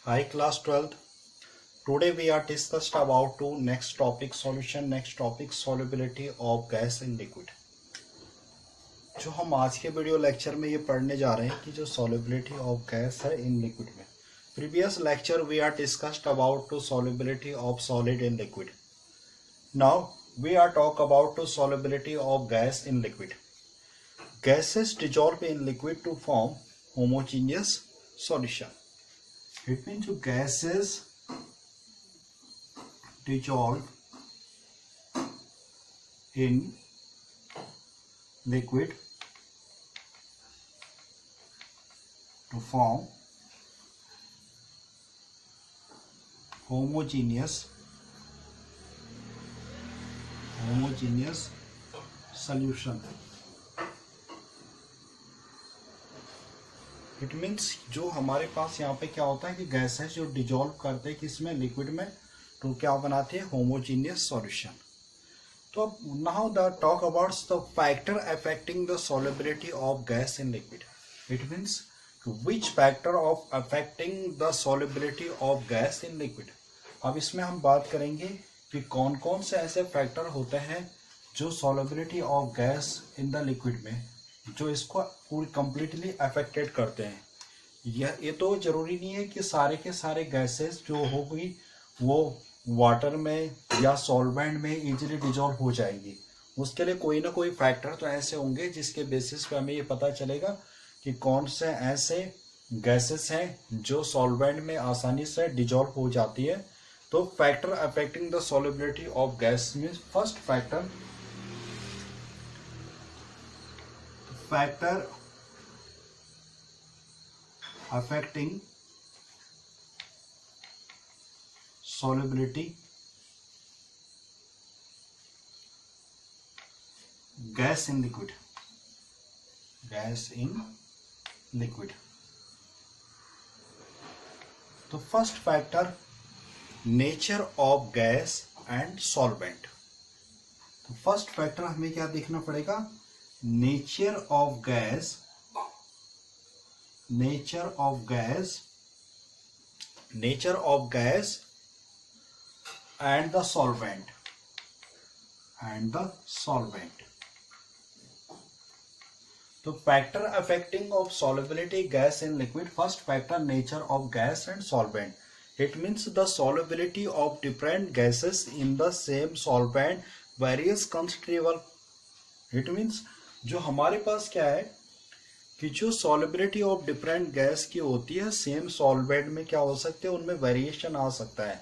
Hi class 12th. Today we are discussed about next topic solution, next topic solubility of gas in liquid. जो हम आज के video lecture में ये पढ़ने जा रहे हैं कि जो solubility of gas है in liquid में. Previous lecture we are discussed about solubility of solid in liquid. Now we are talk about solubility of gas in liquid. Gases dissolve in liquid to form homogeneous solution. It means gases dissolve in liquid to form homogeneous solution. It means जो हमारे पास यहाँ पे क्या होता है कि gases जो dissolve करते हैं किसमें लिक्विड में तो क्या बनाते हैं होमोजीनियस सॉल्यूशन. तो अब now the talk about the factor affecting the solubility of gas in liquid. It means which factor of affecting the solubility of gas in liquid. अब इसमें हम बात करेंगे कि कौन कौन से ऐसे फैक्टर होते हैं जो solubility of gas in the liquid में जो इसको पूरी कंप्लीटली अफेक्टेड करते हैं. ये तो जरूरी नहीं है कि सारे के सारे गैसेस जो होगी वो वाटर में या सॉल्वेंट में इजीली डिजॉल्व हो जाएंगी. उसके लिए कोई ना कोई फैक्टर तो ऐसे होंगे जिसके बेसिस पे हमें ये पता चलेगा कि कौन से ऐसे गैसेस हैं जो सॉल्वेंट में आसानी से डिजॉल्व हो जाती है. तो factor affecting the solubility of gas में first factor affecting solubility gas in liquid. तो first factor nature of gas and solvent. तो फर्स्ट फैक्टर हमें क्या देखना पड़ेगा, nature of gas and the solvent तो factor affecting of solubility gas in liquid. First factor nature of gas and solvent. It means the solubility of different gases in the same solvent varies considerable. It means जो हमारे पास क्या है कि जो solubility of different gas की होती है same solvent में क्या हो सकते हैं, उनमें वेरिएशन आ सकता है,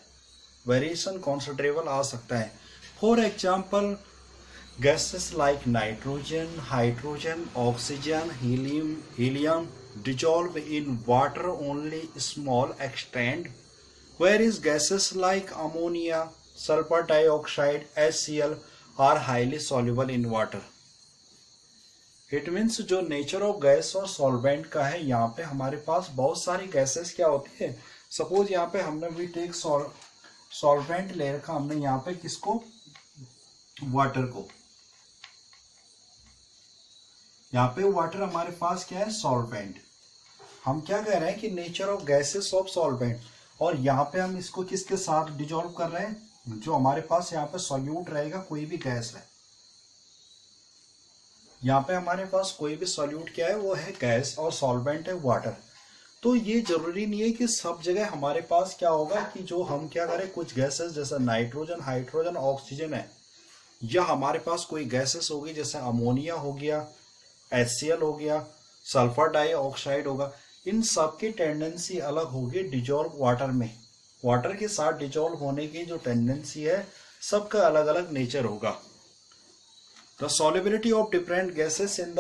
वेरिएशन कंसिडरेबल आ सकता है. For example gases like nitrogen, hydrogen, oxygen, helium dissolve in water only small extent, where is gases like ammonia, sulphur dioxide, HCl are highly soluble in water. It means जो nature of gas और solvent का है, यहाँ पे हमारे पास बहुत सारी gases क्या होती है. सपोज यहाँ पे हमने भी टेक सॉल्वेंट ले रखा हमने यहाँ पे किसको, वाटर को. यहाँ पे वाटर हमारे पास क्या है, सॉल्वेंट. हम क्या कह रहे हैं कि nature of gases of solvent, और यहाँ पे हम इसको किसके साथ डिजॉल्व कर रहे हैं, जो हमारे पास यहाँ पे सॉल्यूट रहेगा कोई भी गैस है. यहाँ पे हमारे पास कोई भी सॉल्यूट क्या है, वो है गैस, और सॉल्वेंट है वाटर. तो ये जरूरी नहीं है कि सब जगह हमारे पास क्या होगा कि जो हम क्या करें, कुछ गैसेस जैसे नाइट्रोजन, हाइड्रोजन, ऑक्सीजन है, या हमारे पास कोई गैसेस होगी जैसे अमोनिया हो गया, HCl हो गया, सल्फर डाइऑक्साइड होगा. इन सब की टेंडेंसी अलग होगी डिजॉल्व वाटर में. वाटर के साथ डिजॉल्व होने की जो टेंडेंसी है सबका अलग अलग नेचर होगा. The solubility of different gases in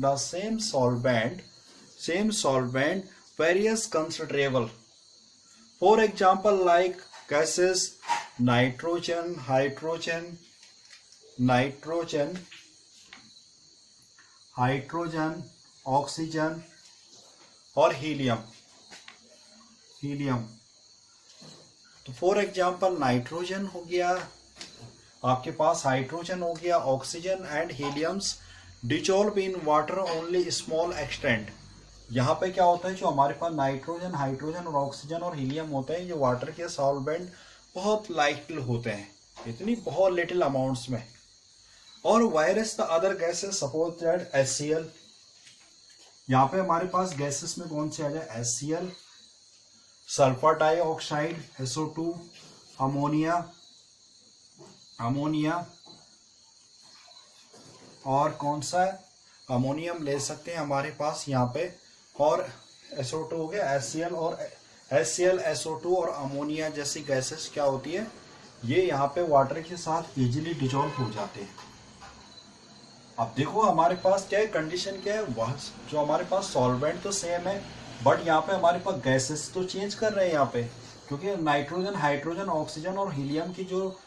the same solvent varies considerable. For example, like gases nitrogen, hydrogen, oxygen और helium. तो फॉर एग्जाम्पल नाइट्रोजन हो गया, आपके पास हाइड्रोजन हो गया, oxygen and heliums dissolve in water only small extent. यहाँ पे क्या होता है, जो हमारे पास नाइट्रोजन, हाइड्रोजन और ऑक्सीजन और हीलियम होते हैं, ये वाटर के सॉल्वेंट बहुत लाइट होते हैं, इतनी बहुत लिटिल अमाउंट्स में। और virus the other gases suppose that HCl, यहाँ पे हमारे पास गैसेस में कौन से आ जाए, HCl, sulphur dioxide, SO2, ammonia और कौन सा अमोनियम ले सकते हैं हमारे पास यहाँ पे, और SO2 हो गया, HCl, SO2 और अमोनिया जैसी गैसेस क्या होती है, ये यहाँ पे वाटर के साथ इजीली डिजोल्व हो जाते हैं। अब देखो हमारे पास क्या है, कंडीशन क्या है, वह जो हमारे पास सॉल्वेंट तो सेम है, बट यहाँ पे हमारे पास गैसेस तो चेंज कर रहे हैं यहाँ पे, क्योंकि नाइट्रोजन, हाइड्रोजन, ऑक्सीजन और हीलियम की जो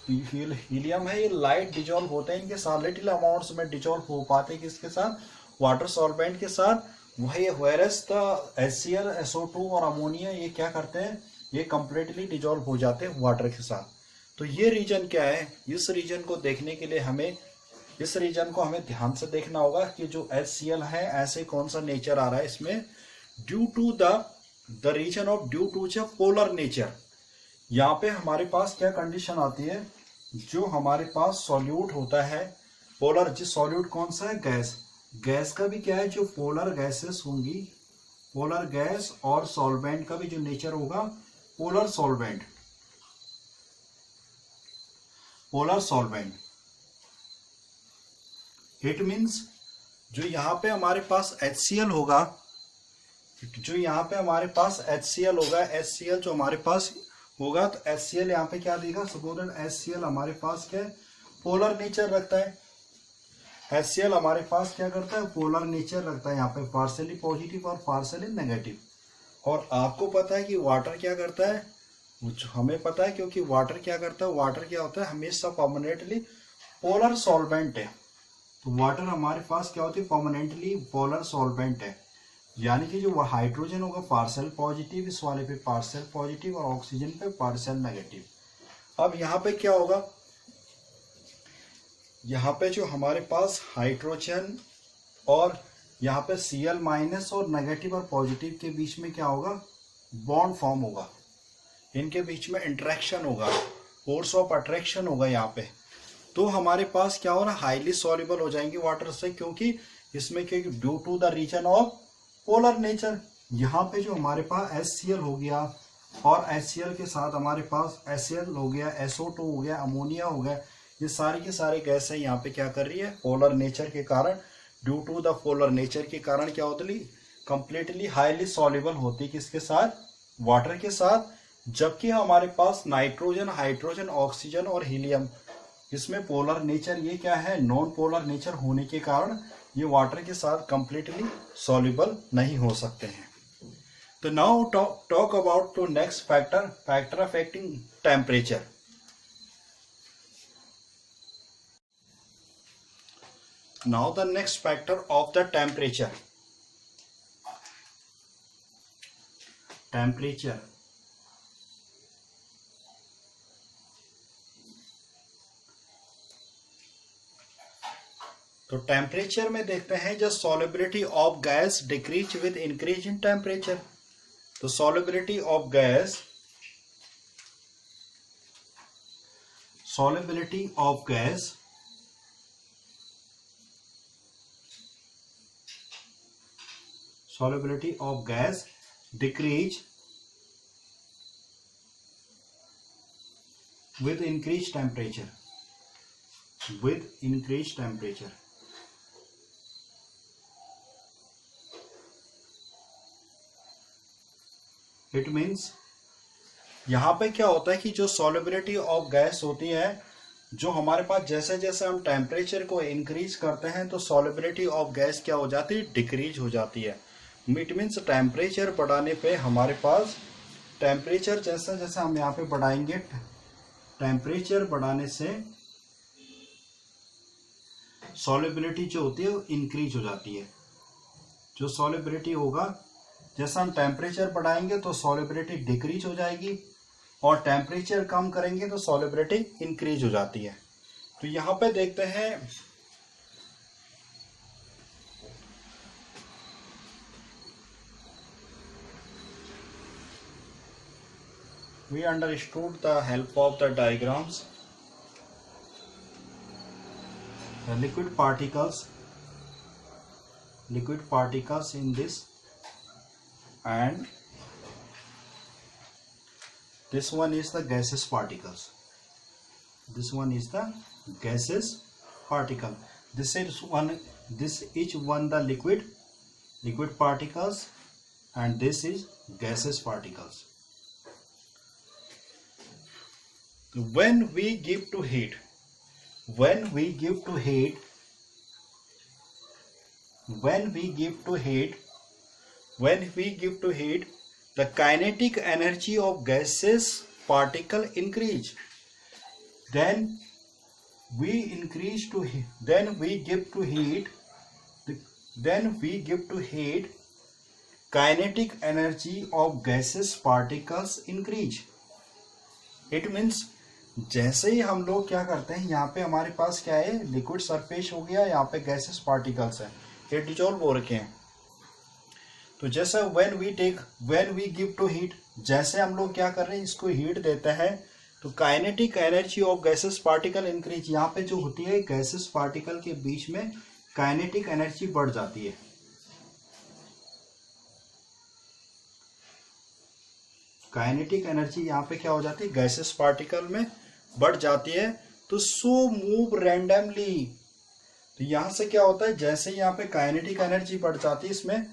हीलियम है, ये लाइट डिजोल्व होते हैं, इनके साथ लिटिल अमाउंट्स में डिजोल्व हो पाते हैं, किसके साथ, वाटर सॉल्वेंट के साथ। वही वायरस का HCl, SO2 और अमोनिया ये क्या करते हैं, ये कंप्लीटली डिजोल्व हो जाते हैं वाटर के साथ। तो ये रीजन क्या है, इस रीजन को देखने के लिए हमें ध्यान से देखना होगा कि जो HCl है ऐसे कौन सा नेचर आ रहा है इसमें, due to the reason of due to the polar nature. यहाँ पे हमारे पास क्या कंडीशन आती है, जो हमारे पास सॉल्यूट होता है पोलर, जिस सॉल्यूट कौन सा है, गैस का भी क्या है, जो पोलर गैसेस होंगी, पोलर गैस और सॉल्वेंट का भी जो नेचर होगा पोलर सॉल्वेंट। इट मीन्स जो यहाँ पे हमारे पास HCl होगा, HCl जो हमारे पास होगा, तो HCl यहाँ पे क्या देगा, सपोज HCl हमारे पास क्या है, पोलर नेचर रखता है। HCl हमारे पास क्या करता है, पोलर नेचर रखता है, यहाँ पे पार्शियली पॉजिटिव और पार्शियली नेगेटिव। और आपको पता है कि वाटर क्या करता है, हमें पता है, क्योंकि वाटर क्या करता है, वाटर क्या होता है, हमेशा परमानेंटली पोलर सॉल्वेंट है। तो वाटर हमारे पास क्या होती है, परमानेंटली पोलर सॉल्वेंट है, यानी कि जो हाइड्रोजन होगा पार्शियल पॉजिटिव, इस वाले पे पार्शियल पॉजिटिव और ऑक्सीजन पे पार्शियल नेगेटिव। अब यहाँ पे क्या होगा, यहाँ पे जो हमारे पास हाइड्रोजन और यहाँ पे Cl माइनस और नेगेटिव और पॉजिटिव के बीच में क्या होगा, बॉन्ड फॉर्म होगा, इनके बीच में इंटरेक्शन होगा, फोर्स ऑफ अट्रैक्शन होगा यहाँ पे। तो हमारे पास क्या हो रहा है, हाईली सॉल्युबल हो जाएंगे वाटर से, क्योंकि इसमें क्या, due to the reason of polar nature. यहाँ पे जो हमारे पास HCl हो गया और HCl के साथ हमारे पास HCl हो गया, SO2 हो गया, अमोनिया हो गया, ये सारी के सारे गैस है, यहाँ पे क्या कर रही है, पोलर नेचर के कारण, due to the polar nature के कारण क्या होती, कंप्लीटली हाईली सॉल्युबल होती, किसके साथ, वाटर के साथ। जबकि हमारे पास नाइट्रोजन, हाइड्रोजन, ऑक्सीजन और हीलियम, इसमें पोलर नेचर ये क्या है, नॉन पोलर नेचर होने के कारण ये वाटर के साथ कंप्लीटली सॉल्युबल नहीं हो सकते हैं। तो now talk about to next factor affecting temperature. Now the next factor of the temperature. तो टेम्परेचर में देखते हैं, जब solubility of gas decrease with increase in temperature। तो solubility of gas decrease with increased temperature, it means यहाँ पे क्या होता है कि जो सॉल्युबिलिटी ऑफ गैस होती है, जो हमारे पास जैसे जैसे हम टेम्परेचर को इंक्रीज करते हैं तो सॉल्युबिलिटी ऑफ गैस क्या हो जाती है, डिक्रीज हो जाती है। इट मीन्स टेम्परेचर बढ़ाने पे हमारे पास, टेम्परेचर जैसा जैसा हम यहाँ पे बढ़ाएंगे, टेम्परेचर बढ़ाने से सॉल्युबिलिटी जो होती है वो इंक्रीज हो जाती है। जो सॉल्युबिलिटी होगा, जैसा हम टेम्परेचर बढ़ाएंगे तो सॉल्युबिलिटी डिक्रीज हो जाएगी, और टेम्परेचर कम करेंगे तो सॉल्युबिलिटी इंक्रीज हो जाती है। तो यहाँ पे देखते हैं, we understood the help of the diagrams. The liquid particles in this, and this one is the gaseous particles. This one is the gaseous particle. This each one the liquid particles, and this is gaseous particles. When we give to heat, the kinetic energy of gaseous particle increase. Then we give to heat, kinetic energy of gaseous particles increase. It means जैसे ही हम लोग क्या करते हैं, यहाँ पे हमारे पास क्या है, लिक्विड सरफेस हो गया, यहाँ पे गैसेस पार्टिकल्स है, ये डिजोल्व हो रखे हैं. तो जैसे when we give to heat, जैसे हम लोग क्या कर रहे हैं, इसको हीट देते हैं, तो kinetic energy of gases particle increase. यहाँ पे जो होती है गैसेस पार्टिकल के बीच में काइनेटिक एनर्जी बढ़ जाती है. काइनेटिक एनर्जी यहाँ पे क्या हो जाती है, गैसेस पार्टिकल में बढ़ जाती है. तो सो मूव रैंडमली. तो यहां से क्या होता है, जैसे यहाँ पे काइनेटिक एनर्जी बढ़ जाती है इसमें,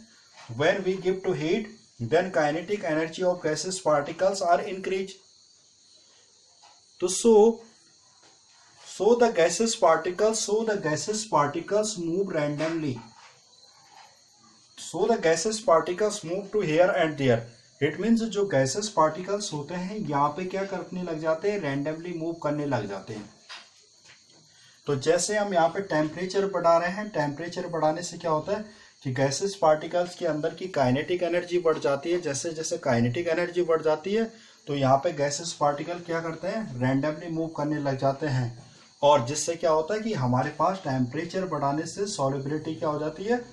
when we give to heat, then kinetic energy of gases particles are increase. तो so the gases particles move randomly. So the gases particles move to here and there. It means जो gases particles होते हैं यहाँ पे क्या करने लग जाते हैं, रैंडमली मूव करने लग जाते हैं. तो जैसे हम यहाँ पे टेम्परेचर बढ़ा रहे हैं, टेम्परेचर बढ़ाने से क्या होता है कि गैसेस पार्टिकल्स के अंदर की काइनेटिक एनर्जी बढ़ जाती है. जैसे जैसे काइनेटिक एनर्जी बढ़ जाती है तो यहाँ पे गैसेस पार्टिकल क्या करते हैं, रैंडमली मूव करने लग जाते हैं. और जिससे क्या होता है कि हमारे पास टेम्परेचर बढ़ाने से सॉल्युबिलिटी क्या हो जाती है,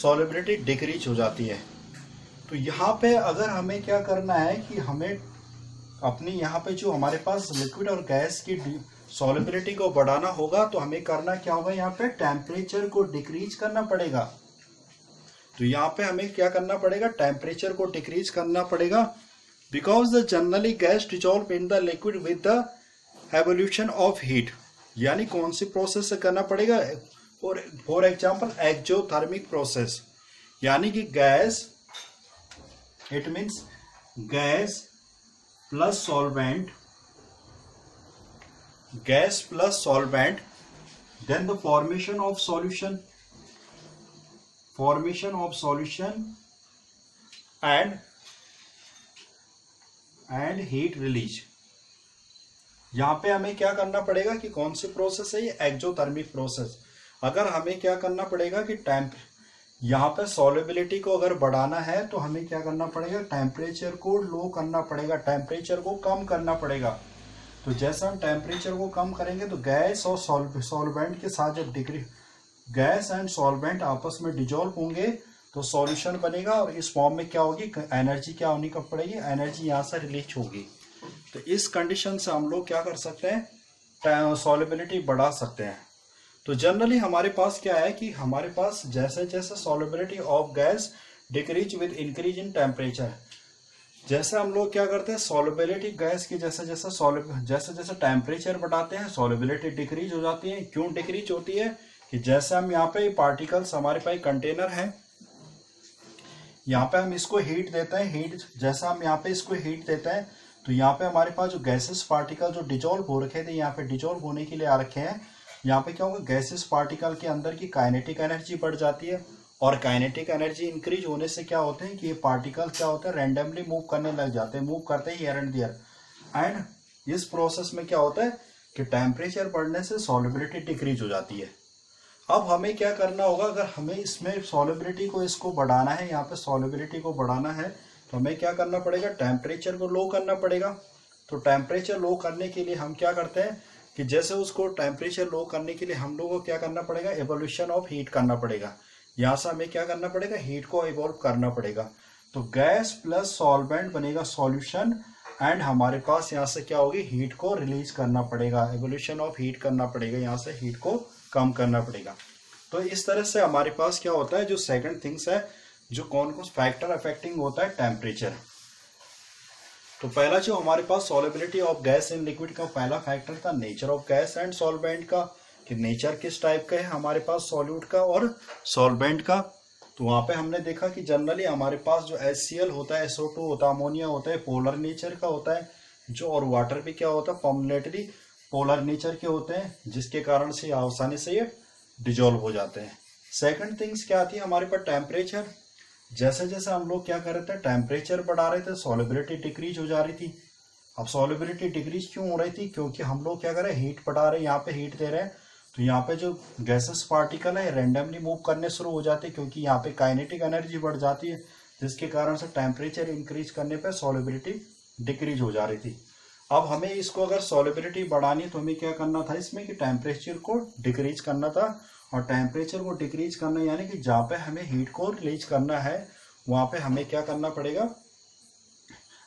सॉल्युबिलिटी डिक्रीज हो जाती है. तो यहाँ पे अगर हमें क्या करना है कि हमें अपनी यहाँ पे जो हमारे पास लिक्विड और गैस की सॉल्युबिलिटी को बढ़ाना होगा, तो हमें करना क्या होगा, यहाँ पे टेम्परेचर को डिक्रीज करना पड़ेगा. तो यहाँ पे हमें क्या करना पड़ेगा, टेम्परेचर को डिक्रीज करना पड़ेगा. Because the generally gas dissolve in the liquid with the evolution of heat. यानी कौन सी प्रोसेस से करना पड़ेगा, फॉर एग्जाम्पल एक्सोथर्मिक प्रोसेस. यानी कि gas, it means gas plus solvent, then the formation of solution and heat release. यहाँ पे हमें क्या करना पड़ेगा कि कौन सी प्रोसेस है ये, एक्सोथर्मिक प्रोसेस. अगर हमें क्या करना पड़ेगा कि यहाँ पे सॉल्युबिलिटी को अगर बढ़ाना है तो हमें क्या करना पड़ेगा, टेम्परेचर को लो करना पड़ेगा, टेम्परेचर को कम करना पड़ेगा. तो जैसे हम टेम्परेचर को कम करेंगे तो गैस और सॉल्वेंट के साथ जब गैस एंड सॉल्वेंट आपस में डिजोल्व होंगे तो सॉल्यूशन बनेगा. और इस फॉर्म में क्या होगी, एनर्जी क्या होनी कब पड़ेगी, एनर्जी यहाँ से रिलीज होगी. तो इस कंडीशन से हम लोग क्या कर सकते हैं, सॉल्युबिलिटी बढ़ा सकते हैं. तो जनरली हमारे पास क्या है कि हमारे पास जैसे जैसे solubility of gas decrease with increase in temperature, जैसे हम लोग क्या करते हैं, सॉल्युबिलिटी गैस की जैसे जैसे टेम्परेचर बढ़ाते हैं सॉल्युबिलिटी डिक्रीज हो जाती है. क्यों डिक्रीज होती है कि जैसे हम यहाँ पे पार्टिकल्स, हमारे पास कंटेनर है, यहाँ पे हम इसको हीट देते हैं, जैसा हम यहाँ पे इसको हीट देते हैं तो यहाँ पे हमारे पास जो गैसेस पार्टिकल जो डिजोल्व हो रखे थे, यहाँ पे डिजोल्व होने के लिए आ रखे हैं. यहाँ पे क्या होगा, गैसेस पार्टिकल के अंदर की काइनेटिक एनर्जी बढ़ जाती है. और काइनेटिक एनर्जी इंक्रीज होने से क्या होते हैं कि ये पार्टिकल क्या होते हैं, रैंडमली मूव करने लग जाते हैं, मूव करते हैं हियर एंड देयर. एंड इस प्रोसेस में क्या होता है कि टेम्परेचर बढ़ने से सॉल्युबिलिटी डिक्रीज हो जाती है. अब हमें क्या करना होगा, अगर हमें इसमें सॉल्युबिलिटी को इसको बढ़ाना है, यहाँ पे सॉल्युबिलिटी को बढ़ाना है तो हमें क्या करना पड़ेगा, टेम्परेचर को लो करना पड़ेगा. तो टेम्परेचर लो करने के लिए हम क्या करते हैं कि जैसे उसको टेम्परेचर लो करने के लिए हम लोगों को क्या करना पड़ेगा, एवोल्यूशन ऑफ हीट करना पड़ेगा. यहाँ से हमें क्या करना पड़ेगा, हीट को इवॉल्व करना पड़ेगा. तो गैस प्लस सॉल्वेंट बनेगा सॉल्यूशन एंड हमारे पास यहाँ से क्या होगी, हीट को रिलीज करना पड़ेगा, एवोल्यूशन ऑफ हीट करना पड़ेगा, यहाँ से हीट को कम करना पड़ेगा। तो इस तरह से हमारे पास क्या होता है, जो सेकंड थिंग्स है, जो कौन कौन फैक्टर अफेक्टिंग होता है, टेम्परेचर। तो पहला जो हमारे पास solubility of gas in liquid का पहला फैक्टर था nature of gas and solvent का, कि नेचर किस टाइप का है हमारे पास सॉल्यूट का और सॉल्वेंट का। तो वहां पे हमने देखा कि जनरली हमारे पास जो HCl होता है, SO2 होता है, अमोनिया होता है, पोलर नेचर का होता है जो, और वाटर भी क्या होता है, परमानेंटली पोलर नेचर के होते हैं, जिसके कारण से आसानी से ये डिजोल्व हो जाते हैं। सेकंड थिंग्स क्या आती है हमारे पास, टेम्परेचर। जैसे जैसे हम लोग क्या कर रहे थे, टेम्परेचर बढ़ा रहे थे, सॉल्युबिलिटी डिक्रीज हो जा रही थी। अब सॉल्युबिलिटी डिक्रीज क्यों हो रही थी, क्योंकि हम लोग क्या कर रहे हैं, हीट बढ़ा रहे हैं, यहाँ पे हीट दे रहे हैं, तो यहाँ पे जो गैसेस पार्टिकल है रैंडमली मूव करने शुरू हो जाते हैं, क्योंकि यहाँ पे काइनेटिक एनर्जी बढ़ जाती है, जिसके कारण से टेम्परेचर इंक्रीज करने पे सॉल्युबिलिटी डिक्रीज हो जा रही थी। अब हमें इसको अगर सॉल्युबिलिटी बढ़ानी तो हमें क्या करना था इसमें, कि टेम्परेचर को डिक्रीज करना था। और टेम्परेचर को डिक्रीज करना यानी कि जहाँ पे हमें हीट को रिलीज करना है वहाँ पे हमें क्या करना पड़ेगा,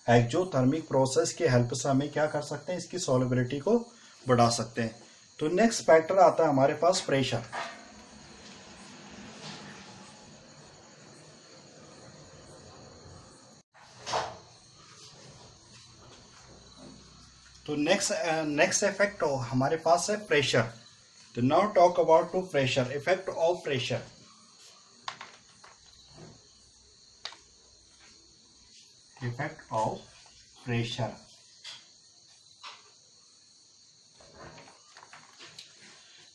एक्सोथर्मिक प्रोसेस की हेल्प से हमें क्या कर सकते हैं, इसकी सॉल्युबिलिटी को बढ़ा सकते हैं। तो नेक्स्ट फैक्टर आता है हमारे पास प्रेशर। तो नेक्स्ट इफेक्ट हमारे पास है प्रेशर। तो now talk about to pressure, effect of pressure. Effect of pressure.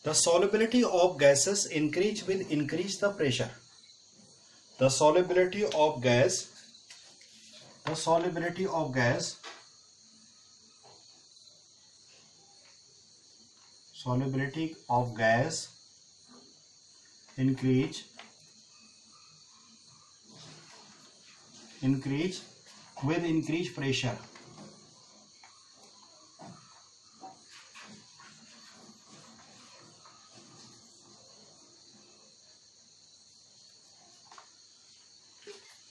The solubility of gases increase with increase the pressure. The solubility of gas increase with increased pressure.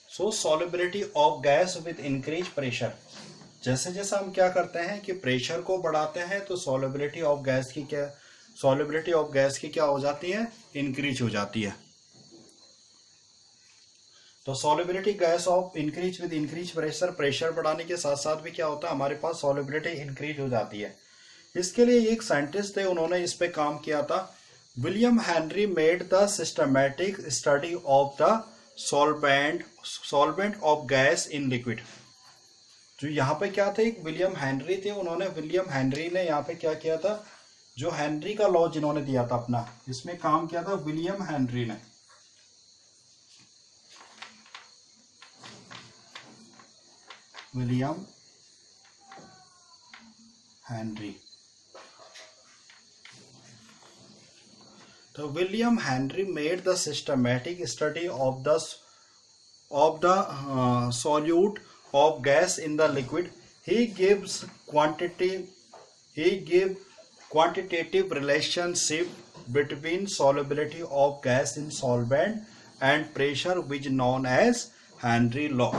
So solubility of gas with increase pressure. जैसे जैसे हम क्या करते हैं कि pressure को बढ़ाते हैं तो सॉल्युबिलिटी ऑफ गैस की क्या हो जाती है, इंक्रीज हो जाती है। तो solubility gas off increase with increase pressure, pressure बढ़ाने के साथ साथ भी क्या होता है हमारे पास सॉल्युबिलिटी इंक्रीज हो जाती है। इसके लिए एक साइंटिस्ट थे, उन्होंने इस पे काम किया था। William Henry made the systematic study of the solvent of gas in liquid. जो यहाँ पे क्या थे, एक विलियम हेनरी थे, विलियम हेनरी ने यहाँ पे क्या किया था, जो हेनरी का लॉ जिन्होंने दिया था अपना, इसमें काम किया था विलियम हेनरी ने। William Henry. तो William Henry made the systematic study of the solute of gas in the liquid. He gives quantitative relationship between solubility of gas in solvent and pressure, which is known as Henry law.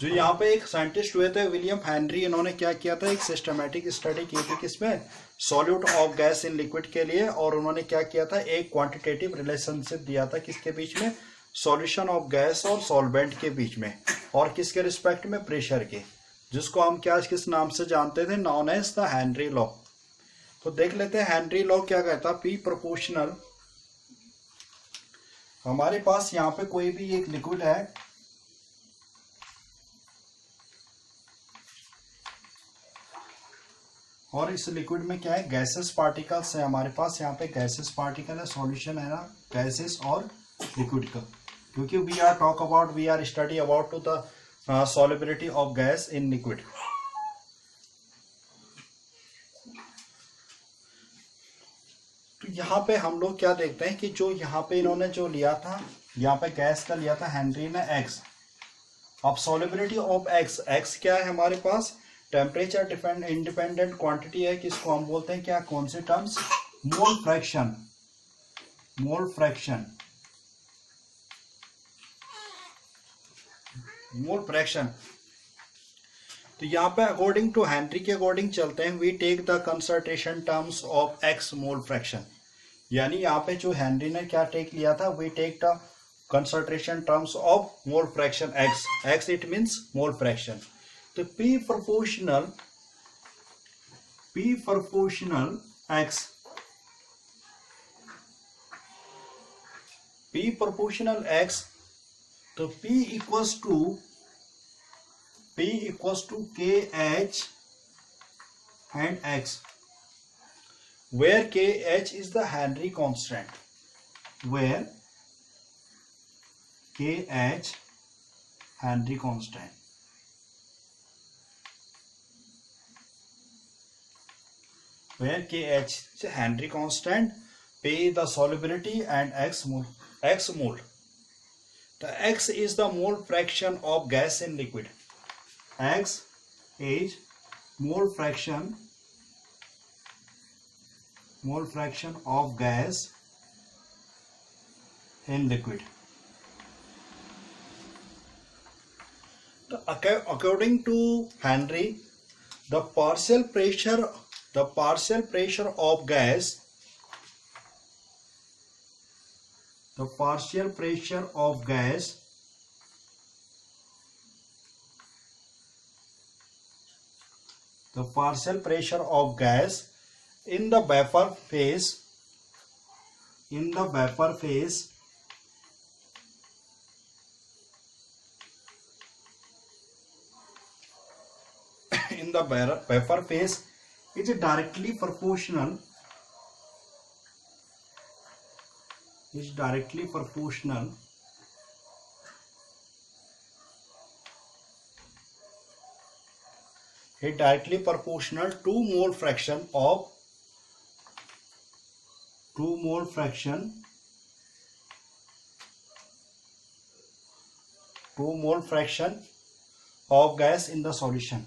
जो यहाँ पे एक scientist हुए थे William Henry, इन्होंने क्या किया था, एक सिस्टमैटिक स्टडी की थी किसमें, solute of gas in liquid के लिए। और उन्होंने क्या किया था, एक क्वांटिटेटिव रिलेशनशिप दिया था किसके बीच में, सॉल्यूशन ऑफ गैस और सॉल्वेंट के बीच में, और किसके रिस्पेक्ट में, प्रेशर के, जिसको हम क्या किस नाम से जानते थे, known as the Henry law. तो देख लेते हैं हेनरी लॉ क्या कहता, पी प्रोपोर्शनल। हमारे पास यहाँ पे कोई भी एक लिक्विड है, और इस लिक्विड में क्या है, गैसेस पार्टिकल्स है हमारे पास। यहाँ पे गैसेस पार्टिकल है, सॉल्यूशन है ना गैसेस और लिक्विड का, क्योंकि we are study about to the solubility of gas in liquid. तो यहाँ पे हम लोग क्या देखते हैं कि जो यहाँ पे इन्होंने जो लिया था, यहाँ पे गैस का लिया था हेनरी ने एक्स। अब सॉल्युबिलिटी ऑफ एक्स क्या है हमारे पास, टेम्परेचर इंडिपेंडेंट क्वांटिटी है, किसको हम बोलते हैं क्या, कौन से टर्म्स, मोल फ्रैक्शन। तो यहाँ पे अकॉर्डिंग टू हेनरी के अकॉर्डिंग चलते हैं, we take the concentration terms of x mole fraction. यानी यहाँ पे जो हेनरी ने क्या टेक लिया था, we take the concentration terms of mole fraction x, x it means mole fraction. तो P proportional x, तो P equals to KH and X, where KH is the Henry constant, where KH Henry constant, where KH is Henry constant, P the solubility and X mole. The X is the mole fraction of gas in liquid. X is mole fraction of gas in liquid. According to Henry, the partial pressure of gas, the partial pressure of gas in the vapor phase in the vapor phase is directly proportional to mole fraction of gas in the solution.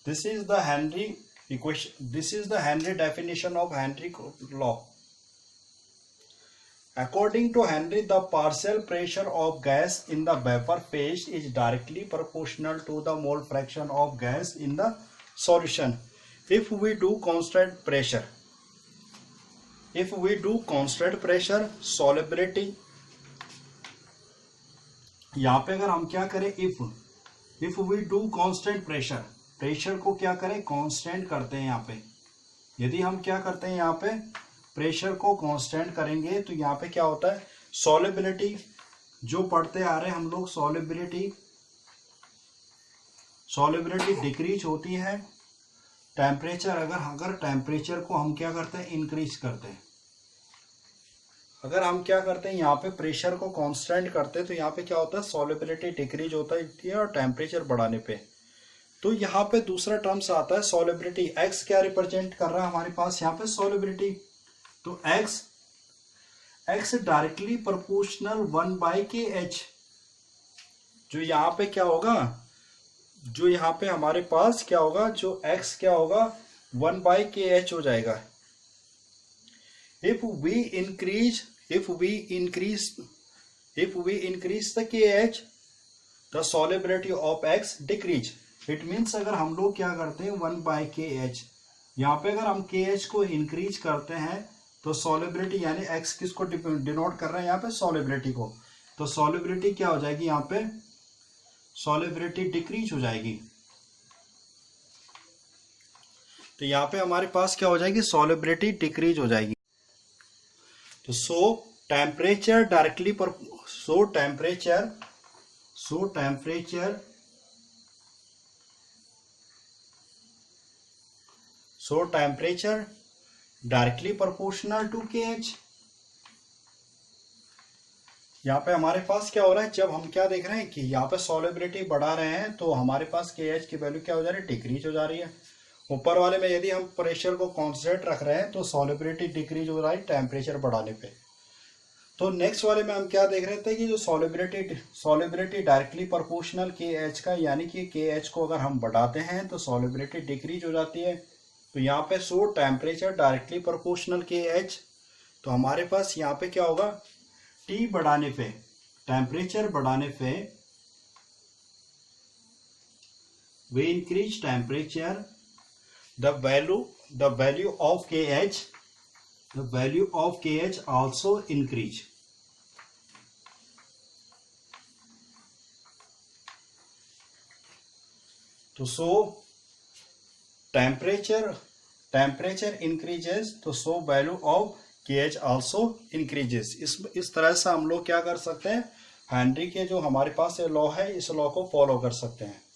This is the Henry equation. This is the Henry definition of Henry law. According to Henry, the partial pressure of gas in the vapor phase is directly proportional to the mole fraction of gas in the solution. If we do constant pressure, solubility, यहाँ पे अगर हम क्या करें, if we do constant pressure, pressure को क्या करें, constant करते हैं। यहाँ पे यदि हम क्या करते हैं, यहाँ पे प्रेशर को कांस्टेंट करेंगे तो यहाँ पे क्या होता है, सॉल्युबिलिटी जो पढ़ते आ रहे हैं हम लोग, सॉल्युबिलिटी डिक्रीज होती है। टेम्परेचर अगर टेम्परेचर को हम क्या करते हैं, इंक्रीज करते हैं। अगर हम क्या करते हैं, यहाँ पे प्रेशर को कांस्टेंट करते हैं तो यहाँ पे क्या होता है, सॉल्युबिलिटी डिक्रीज होता है और टेम्परेचर बढ़ाने पे। तो यहाँ पे दूसरा टर्म्स आता है सॉल्युबिलिटी। एक्स क्या रिप्रेजेंट कर रहा है हमारे पास यहाँ पे, सॉल्युबिलिटी। तो एक्स डायरेक्टली प्रोपोर्शनल 1/KH, जो यहाँ पे क्या होगा, जो यहाँ पे हमारे पास क्या होगा, जो एक्स क्या होगा, 1/KH हो जाएगा। if we increase the KH, the solubility of X decrease. It means अगर हम लोग क्या करते हैं, 1/KH, यहाँ पे अगर हम KH को इंक्रीज करते हैं तो सॉल्युबिलिटी, यानी X किसको डिनोट कर रहे हैं यहाँ पे, सॉल्युबिलिटी को, तो सॉल्युबिलिटी क्या हो जाएगी, यहाँ पे सॉल्युबिलिटी डिक्रीज हो जाएगी। तो यहाँ पे हमारे पास क्या हो जाएगी, सॉल्युबिलिटी डिक्रीज हो जाएगी। तो टेम्परेचर डायरेक्टली पर temperature directly proportional to KH। यहाँ पे हमारे पास क्या हो रहा है, जब हम क्या देख रहे हैं कि यहाँ पे सॉल्युबिलिटी बढ़ा रहे हैं तो हमारे पास KH की वैल्यू क्या हो जा रही है, डिक्रीज हो जा रही है। ऊपर वाले में यदि हम प्रेशर को कांस्टेंट रख रहे हैं तो सॉल्युबिलिटी डिक्रीज हो रहा है टेम्परेचर बढ़ाने पे। तो नेक्स्ट वाले में हम क्या देख रहे थे कि जो सॉलिबिलिटी डायरेक्टली प्रोपोर्शनल के एच का, यानी कि के एच को अगर हम बढ़ाते हैं तो सॉलिबिलिटी डिक्रीज हो जाती है। तो यहाँ पे सो टेम्परेचर डायरेक्टली प्रोपोर्शनल के एच, तो हमारे पास यहाँ पे क्या होगा, टी बढ़ाने पे, टेम्परेचर बढ़ाने पे we increase temperature, the value of kh also increase. तो so temperature increases, तो so value of kh also increases. इस तरह से हम लोग क्या कर सकते हैं, हेनरी के जो हमारे पास ये लॉ है, इस लॉ को फॉलो कर सकते हैं।